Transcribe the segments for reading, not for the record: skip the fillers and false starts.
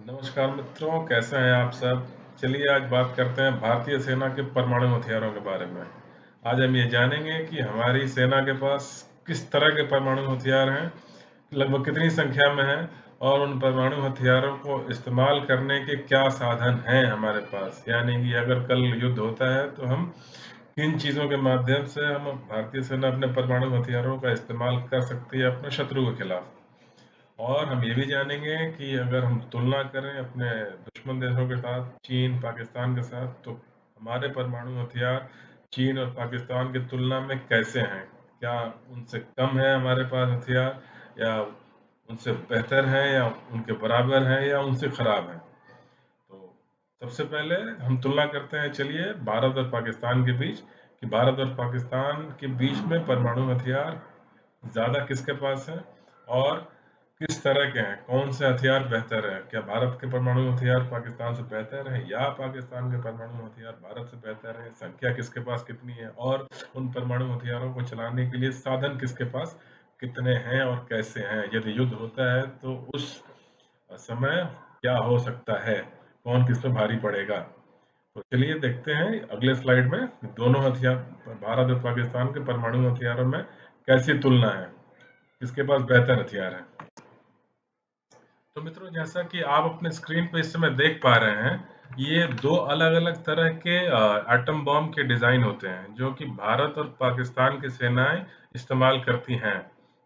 नमस्कार मित्रों, कैसे हैं आप सब। चलिए आज बात करते हैं भारतीय सेना के परमाणु हथियारों के बारे में। आज हम ये जानेंगे कि हमारी सेना के पास किस तरह के परमाणु हथियार हैं, लगभग कितनी संख्या में हैं, और उन परमाणु हथियारों को इस्तेमाल करने के क्या साधन हैं हमारे पास। यानी कि अगर कल युद्ध होता है तो हम किन चीज़ों के माध्यम से हम भारतीय सेना अपने परमाणु हथियारों का इस्तेमाल कर सकती है अपने शत्रु के खिलाफ। और हम ये भी जानेंगे कि अगर हम तुलना करें अपने दुश्मन देशों के साथ, चीन, पाकिस्तान के साथ, तो हमारे परमाणु हथियार चीन और पाकिस्तान की तुलना में कैसे हैं। क्या उनसे कम है हमारे पास हथियार, या उनसे बेहतर हैं, या उनके बराबर हैं, या उनसे खराब हैं। तो सबसे पहले हम तुलना करते हैं, चलिए, भारत और पाकिस्तान के बीच, कि भारत और पाकिस्तान के बीच में परमाणु हथियार ज़्यादा किसके पास है और किस तरह के हैं, कौन से हथियार बेहतर है। क्या भारत के परमाणु हथियार पाकिस्तान से बेहतर है, या पाकिस्तान के परमाणु हथियार भारत से बेहतर है। संख्या किसके पास कितनी है, और उन परमाणु हथियारों को चलाने के लिए साधन किसके पास कितने हैं और कैसे हैं। यदि युद्ध होता है तो उस समय क्या हो सकता है, कौन किस पे भारी पड़ेगा। तो चलिए देखते हैं अगले स्लाइड में दोनों हथियार, भारत और पाकिस्तान के परमाणु हथियारों में कैसी तुलना है, किसके पास बेहतर हथियार है। तो मित्रों, जैसा कि आप अपने स्क्रीन पे इस समय देख पा रहे हैं, ये दो अलग-अलग तरह के एटम बॉम्ब के डिज़ाइन होते हैं जो कि भारत और पाकिस्तान की सेनाएं इस्तेमाल करती हैं।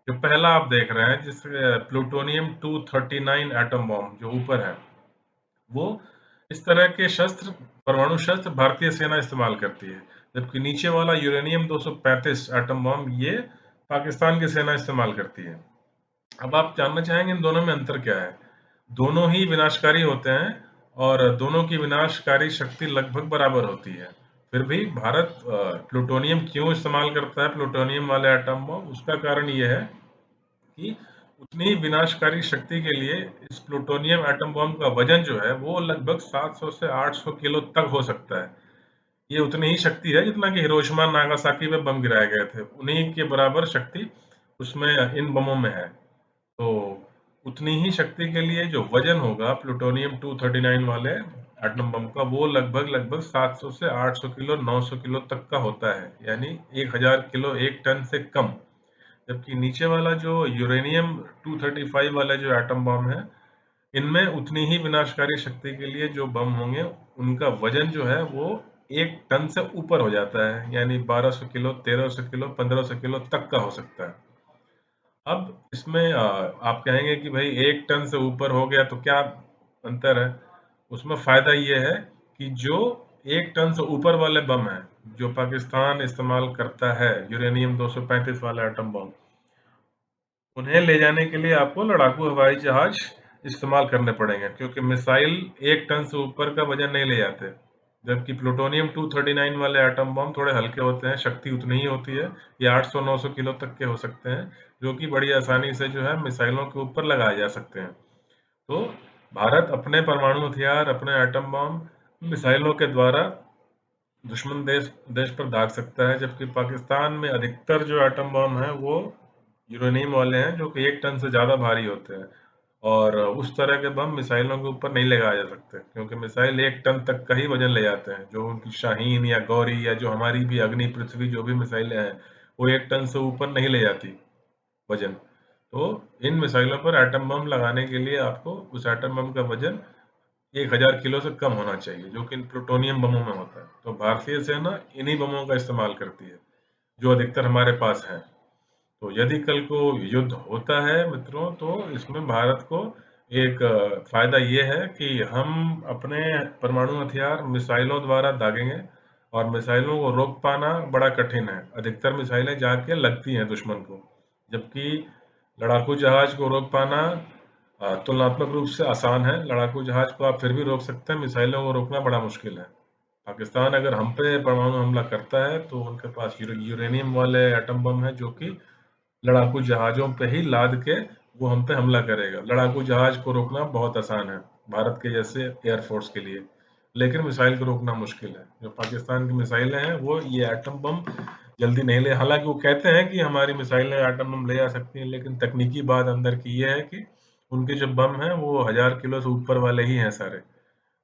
जो पहला आप देख रहे हैं, जिससे प्लूटोनियम 239 एटम बॉम्ब जो ऊपर है, वो इस तरह के शस्त्र, परमाणु शस्त्र भारतीय सेना इस्तेमाल करती है। जबकि नीचे वाला यूरेनियम 235 एटम बॉम्ब ये पाकिस्तान की सेना इस्तेमाल करती है। अब आप जानना चाहेंगे इन दोनों में अंतर क्या है। दोनों ही विनाशकारी होते हैं और दोनों की विनाशकारी शक्ति लगभग बराबर होती है। फिर भी भारत प्लूटोनियम क्यों इस्तेमाल करता है, प्लूटोनियम वाले एटम बम, उसका कारण ये है कि उतनी ही विनाशकारी शक्ति के लिए इस प्लूटोनियम एटम बम का वजन जो है वो लगभग 700 से 800 किलो तक हो सकता है। ये उतनी ही शक्ति है जितना कि हिरोशिमा नागासाकी में बम गिराए गए थे, उन्हीं के बराबर शक्ति उसमें इन बमों में है। तो उतनी ही शक्ति के लिए जो वजन होगा प्लूटोनियम 239 वाले एटम बम का, वो लगभग लगभग 700 से 800 किलो, 900 किलो तक का होता है, यानी 1000 किलो, 1 टन से कम। जबकि नीचे वाला जो यूरेनियम 235 वाला जो एटम बम है, इनमें उतनी ही विनाशकारी शक्ति के लिए जो बम होंगे, उनका वजन जो है वो 1 टन से ऊपर हो जाता है, यानी 1200 किलो, 1300 किलो, 1500 किलो तक का हो सकता है। अब इसमें आप कहेंगे कि भाई 1 टन से ऊपर हो गया तो क्या अंतर है। उसमें फायदा ये है कि जो 1 टन से ऊपर वाले बम हैं, जो पाकिस्तान इस्तेमाल करता है, यूरेनियम 235 वाला एटम बम, उन्हें ले जाने के लिए आपको लड़ाकू हवाई जहाज इस्तेमाल करने पड़ेंगे, क्योंकि मिसाइल 1 टन से ऊपर का वजन नहीं ले जाते। जबकि प्लूटोनियम 239 वाले एटम बम थोड़े हल्के होते हैं, शक्ति उतनी ही होती है, ये 800-900 किलो तक के हो सकते हैं, जो कि बड़ी आसानी से जो है मिसाइलों के ऊपर लगाए जा सकते हैं। तो भारत अपने परमाणु हथियार, अपने एटम बम मिसाइलों के द्वारा दुश्मन देश देश पर दाग सकता है। जबकि पाकिस्तान में अधिकतर जो एटम बम हैं वो यूरेनियम वाले हैं, जो कि 1 टन से ज़्यादा भारी होते हैं, और उस तरह के बम मिसाइलों के ऊपर नहीं लगाए जा सकते, क्योंकि मिसाइल 1 टन तक का ही वजन ले जाते हैं। जो उनकी शाहीन या गौरी या जो हमारी भी अग्नि, पृथ्वी, जो भी मिसाइलें हैं, वो 1 टन से ऊपर नहीं ले जाती वजन। तो इन मिसाइलों पर एटम बम लगाने के लिए आपको उस एटम बम का वजन 1000 किलो से कम होना चाहिए, जो कि इन प्लूटोनियम बमों में होता है। तो भारतीय सेना इन्हीं बमों का इस्तेमाल करती है, जो अधिकतर हमारे पास हैं। तो यदि कल को युद्ध होता है मित्रों, तो इसमें भारत को एक फायदा ये है कि हम अपने परमाणु हथियार मिसाइलों द्वारा दागेंगे, और मिसाइलों को रोक पाना बड़ा कठिन है। अधिकतर मिसाइलें जाके लगती हैं दुश्मन को, जबकि लड़ाकू जहाज को रोक पाना तुलनात्मक रूप से आसान है। लड़ाकू जहाज को आप फिर भी रोक सकते हैं, मिसाइलों को रोकना बड़ा मुश्किल है। पाकिस्तान अगर हम पे परमाणु हमला करता है तो उनके पास यूरेनियम वाले एटम बम है, जो कि लड़ाकू जहाज़ों पे ही लाद के वो हम पे हमला करेगा। लड़ाकू जहाज को रोकना बहुत आसान है भारत के जैसे एयरफोर्स के लिए, लेकिन मिसाइल को रोकना मुश्किल है। जो पाकिस्तान की मिसाइलें हैं वो ये एटम बम जल्दी नहीं ले, हालांकि वो कहते हैं कि हमारी मिसाइलें एटम बम ले जा सकती हैं, लेकिन तकनीकी बात अंदर की ये है कि उनके जो बम हैं वो 1000 किलो से ऊपर वाले ही हैं सारे,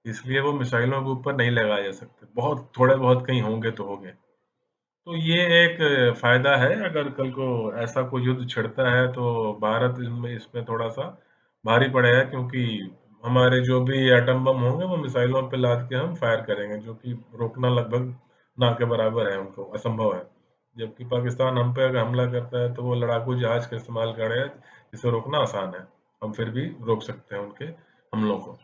इसलिए वो मिसाइलों के ऊपर नहीं लगाए जा सकते। बहुत थोड़े बहुत कहीं होंगे तो होंगे। तो ये एक फ़ायदा है, अगर कल को ऐसा कोई युद्ध छिड़ता है तो भारत इनमें इसमें थोड़ा-सा भारी पड़ेगा, क्योंकि हमारे जो भी एटम बम होंगे वो मिसाइलों पे लाद के हम फायर करेंगे, जो कि रोकना लगभग ना के बराबर है, उनको असंभव है। जबकि पाकिस्तान हम पे अगर हमला करता है तो वो लड़ाकू जहाज़ का इस्तेमाल करेगा, जिसे रोकना आसान है। हम फिर भी रोक सकते हैं उनके हमलों को।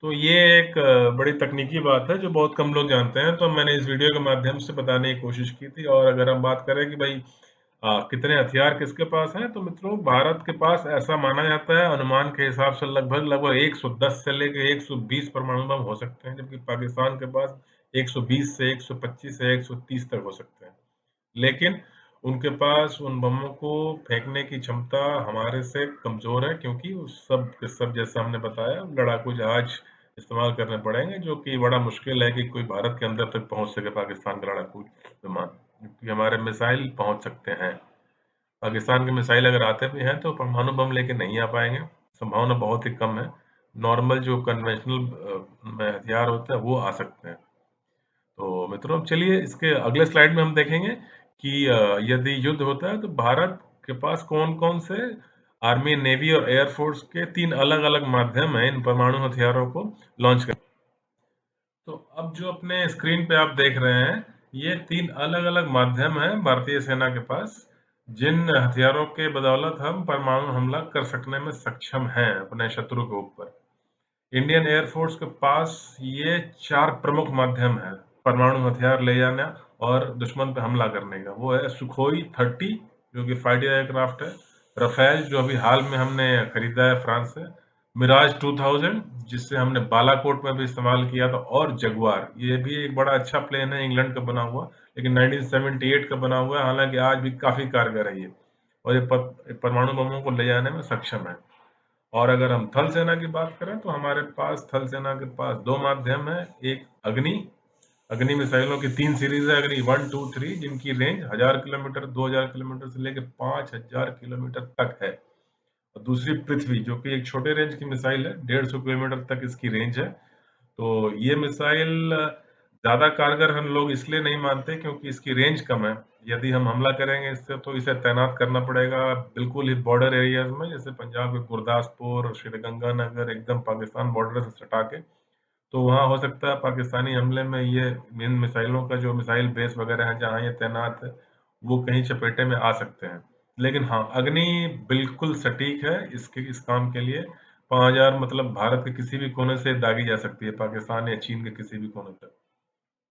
तो ये एक बड़ी तकनीकी बात है जो बहुत कम लोग जानते हैं, तो मैंने इस वीडियो के माध्यम से बताने की कोशिश की थी। और अगर हम बात करें कि भाई कितने हथियार किसके पास हैं, तो मित्रों भारत के पास ऐसा माना जाता है अनुमान के हिसाब से लगभग लगभग 110 से लेके 120 परमाणु बम हो सकते हैं, जबकि पाकिस्तान के पास 120 से 125 से 130 तक हो सकते हैं। लेकिन उनके पास उन बमों को फेंकने की क्षमता हमारे से कमज़ोर है, क्योंकि उस सब के सब जैसा हमने बताया लड़ाकू जहाज इस्तेमाल करने पड़ेंगे, जो कि बड़ा मुश्किल है कि कोई भारत के अंदर तक पहुंच सके पाकिस्तान का लड़ाकू विमान, क्योंकि हमारे मिसाइल पहुंच सकते हैं। पाकिस्तान के मिसाइल अगर आते भी हैं तो परमाणु बम लेके नहीं आ पाएंगे, संभावना बहुत ही कम है। नॉर्मल जो कन्वेंशनल में हथियार होते हैं वो आ सकते हैं। तो मित्रों अब चलिए इसके अगले स्लाइड में हम देखेंगे कि यदि युद्ध होता है तो भारत के पास कौन-कौन से आर्मी, नेवी और एयरफोर्स के 3 अलग-अलग माध्यम हैं इन परमाणु हथियारों को लॉन्च करने। तो अब जो अपने स्क्रीन पे आप देख रहे हैं, ये 3 अलग-अलग माध्यम हैं भारतीय सेना के पास, जिन हथियारों के बदौलत हम परमाणु हमला कर सकने में सक्षम हैं अपने शत्रु के ऊपर। इंडियन एयरफोर्स के पास ये 4 प्रमुख माध्यम हैं परमाणु हथियार ले जाना और दुश्मन पे हमला करने का। वो है सुखोई 30 जो कि फाइटर एयरक्राफ्ट है, राफेल जो अभी हाल में हमने खरीदा है फ्रांस से, मिराज 2000 जिससे हमने बालाकोट में भी इस्तेमाल किया था, और जगुआर ये भी एक बड़ा अच्छा प्लेन है, इंग्लैंड का बना हुआ, लेकिन 1978 का बना हुआ है, हालांकि आज भी काफी कारगर है ये, और ये परमाणु बमों को ले जाने में सक्षम है। और अगर हम थल सेना की बात करें तो हमारे पास थल सेना के पास 2 माध्यम हैं, एक अग्नि, अग्नि मिसाइलों की 3 सीरीज है, अग्नि 1, 2, 3, जिनकी रेंज 1000 किलोमीटर, 2000 किलोमीटर से लेकर 5000 किलोमीटर तक है। और दूसरी पृथ्वी जो कि एक छोटे रेंज की मिसाइल है, 150 किलोमीटर तक इसकी रेंज है। तो ये मिसाइल ज़्यादा कारगर हम लोग इसलिए नहीं मानते क्योंकि इसकी रेंज कम है। यदि हम हमला करेंगे इससे तो इसे तैनात करना पड़ेगा बिल्कुल ही बॉर्डर एरियाज़ में, जैसे पंजाब के गुरदासपुर, श्रीगंगानगर, एकदम पाकिस्तान बॉर्डर से सटा के। तो वहाँ हो सकता है पाकिस्तानी हमले में ये इन मिसाइलों का जो मिसाइल बेस वगैरह है जहाँ ये तैनात है, वो कहीं चपेटे में आ सकते हैं। लेकिन हाँ, अग्नि बिल्कुल सटीक है इसके इस काम के लिए। 5000 मतलब भारत के किसी भी कोने से दागी जा सकती है, पाकिस्तान या चीन के किसी भी कोने तक।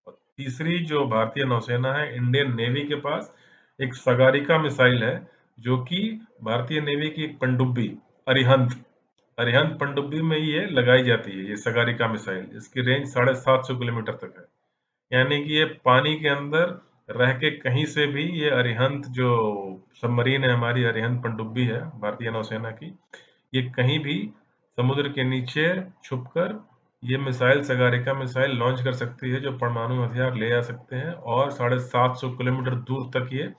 और तीसरी जो भारतीय नौसेना है, इंडियन नेवी के पास एक सागरिका मिसाइल है, जो कि भारतीय नेवी की एक पनडुब्बी अरिहंत अरिहंत पनडुब्बी में ये लगाई जाती है, ये सागरिका मिसाइल। इसकी रेंज 750 किलोमीटर तक है। यानी कि ये पानी के अंदर रह के कहीं से भी ये अरिहंत जो सबमरीन है, हमारी अरिहंत पनडुब्बी है भारतीय नौसेना की, ये कहीं भी समुद्र के नीचे छुपकर ये मिसाइल, सागरिका मिसाइल लॉन्च कर सकती है, जो परमाणु हथियार ले जा सकते हैं, और 750 किलोमीटर दूर तक ये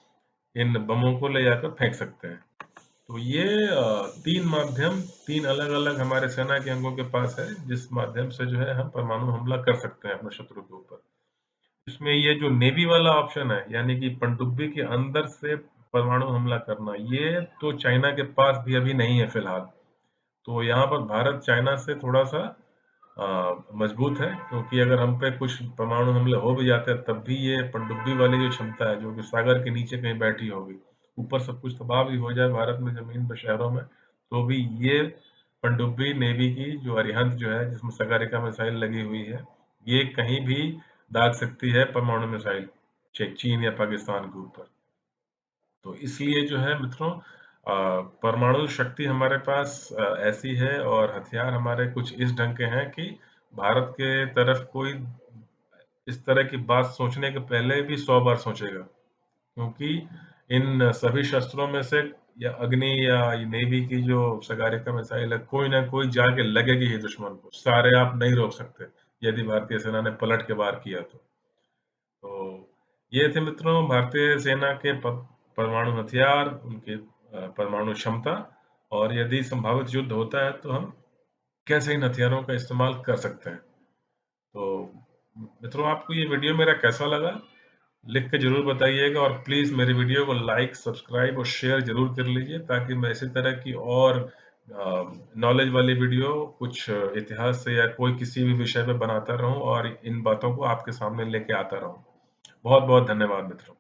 इन बमों को ले जाकर फेंक सकते हैं। तो ये 3 माध्यम 3 अलग-अलग हमारे सेना के अंगों के पास है, जिस माध्यम से जो है हम परमाणु हमला कर सकते हैं अपने शत्रु के ऊपर। इसमें ये जो नेवी वाला ऑप्शन है, यानी कि पनडुब्बी के अंदर से परमाणु हमला करना, ये तो चाइना के पास भी अभी नहीं है फिलहाल। तो यहाँ पर भारत चाइना से थोड़ा-सा मजबूत है, क्योंकि अगर हम पे कुछ परमाणु हमले हो भी जाते हैं तब भी ये पनडुब्बी वाली जो क्षमता है, जो कि सागर के नीचे कहीं बैठी होगी, ऊपर सब कुछ तबाह भी हो जाए भारत में जमीन पर, शहरों में, तो भी ये पनडुब्बी नेवी की जो अरिहंत जो है, जिसमें सागरिका मिसाइल लगी हुई है, ये कहीं भी दाग सकती है परमाणु मिसाइल चीन या पाकिस्तान के ऊपर। तो इसलिए जो है मित्रों, परमाणु शक्ति हमारे पास ऐसी है, और हथियार हमारे कुछ इस ढंग के हैं कि भारत के तरफ कोई इस तरह की बात सोचने के पहले भी 100 बार सोचेगा, क्योंकि इन सभी शस्त्रों में से या अग्नि या नेवी की जो सागरिका मिसाइल है, कोई ना कोई जाके लगेगी ही दुश्मन को, सारे आप नहीं रोक सकते यदि भारतीय सेना ने पलट के वार किया तो ये थे मित्रों भारतीय सेना के परमाणु हथियार, उनकी परमाणु क्षमता। और यदि संभावित युद्ध होता है तो हम कैसे इन हथियारों का इस्तेमाल कर सकते हैं। तो मित्रों, आपको ये वीडियो मेरा कैसा लगा? लिख के ज़रूर बताइएगा और प्लीज़ मेरे वीडियो को लाइक, सब्सक्राइब और शेयर ज़रूर कर लीजिए, ताकि मैं इसी तरह की और नॉलेज वाली वीडियो कुछ इतिहास से या कोई किसी भी विषय पे बनाता रहूँ और इन बातों को आपके सामने लेके आता रहूँ। बहुत-बहुत धन्यवाद मित्रों।